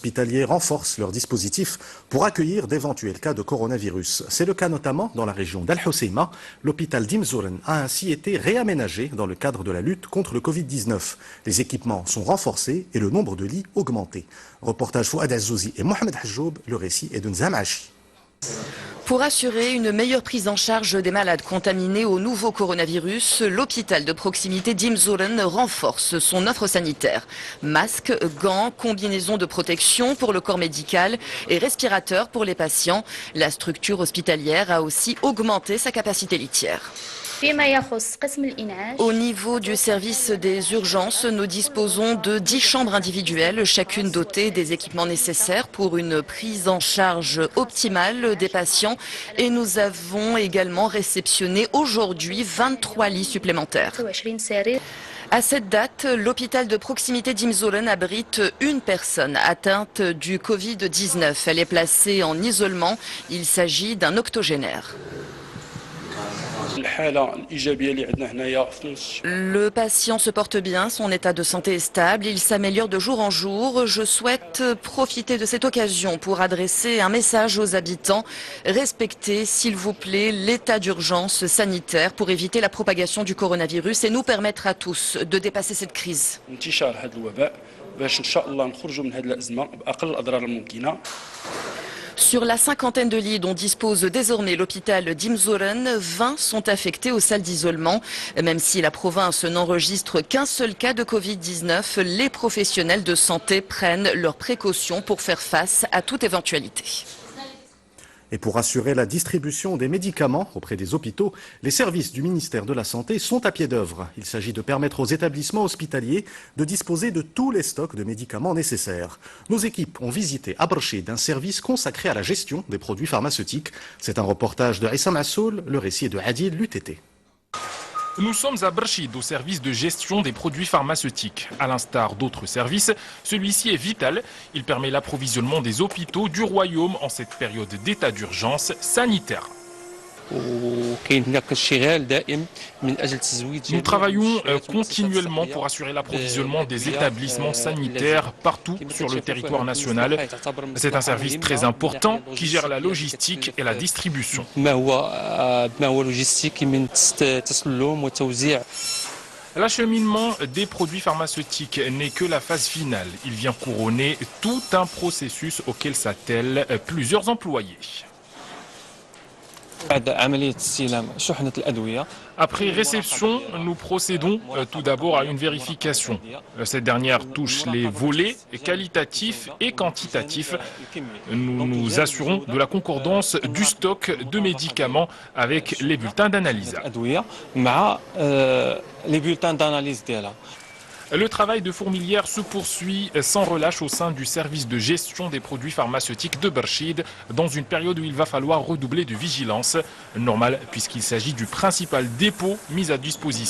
Hospitaliers renforcent leur dispositif pour accueillir d'éventuels cas de coronavirus. C'est le cas notamment dans la région d'Al Hoceima. L'hôpital d'Imzouren a ainsi été réaménagé dans le cadre de la lutte contre le Covid-19. Les équipements sont renforcés et le nombre de lits augmenté. Reportage Fouad Azzouzi et Mohamed Hajjoub, le récit est de Nzam Achi. Pour assurer une meilleure prise en charge des malades contaminés au nouveau coronavirus, l'hôpital de proximité d'Imzouren renforce son offre sanitaire. Masques, gants, combinaisons de protection pour le corps médical et respirateurs pour les patients. La structure hospitalière a aussi augmenté sa capacité litière. Au niveau du service des urgences, nous disposons de 10 chambres individuelles, chacune dotée des équipements nécessaires pour une prise en charge optimale des patients. Et nous avons également réceptionné aujourd'hui 23 lits supplémentaires. À cette date, l'hôpital de proximité d'Imzouren abrite une personne atteinte du Covid-19. Elle est placée en isolement. Il s'agit d'un octogénaire. Le patient se porte bien, son état de santé est stable, il s'améliore de jour en jour. Je souhaite profiter de cette occasion pour adresser un message aux habitants. Respectez, s'il vous plaît, l'état d'urgence sanitaire pour éviter la propagation du coronavirus et nous permettre à tous de dépasser cette crise. Sur la cinquantaine de lits dont dispose désormais l'hôpital d'Imzouren, 20 sont affectés aux salles d'isolement. Même si la province n'enregistre qu'un seul cas de Covid-19, les professionnels de santé prennent leurs précautions pour faire face à toute éventualité. Et pour assurer la distribution des médicaments auprès des hôpitaux, les services du ministère de la Santé sont à pied d'œuvre. Il s'agit de permettre aux établissements hospitaliers de disposer de tous les stocks de médicaments nécessaires. Nos équipes ont visité à Brchid un service consacré à la gestion des produits pharmaceutiques. C'est un reportage de Issam Assoul, le récit est de Adil l'UTT. Nous sommes à Brchid, au service de gestion des produits pharmaceutiques. À l'instar d'autres services, celui-ci est vital. Il permet l'approvisionnement des hôpitaux du royaume en cette période d'état d'urgence sanitaire. Nous travaillons continuellement pour assurer l'approvisionnement des établissements sanitaires partout sur le territoire national. C'est un service très important qui gère la logistique et la distribution. L'acheminement des produits pharmaceutiques n'est que la phase finale. Il vient couronner tout un processus auquel s'attellent plusieurs employés. Après réception, nous procédons tout d'abord à une vérification. Cette dernière touche les volets qualitatifs et quantitatifs. Nous nous assurons de la concordance du stock de médicaments avec les bulletins d'analyse. Le travail de fourmilière se poursuit sans relâche au sein du service de gestion des produits pharmaceutiques de Brchid, dans une période où il va falloir redoubler de vigilance. Normal puisqu'il s'agit du principal dépôt mis à disposition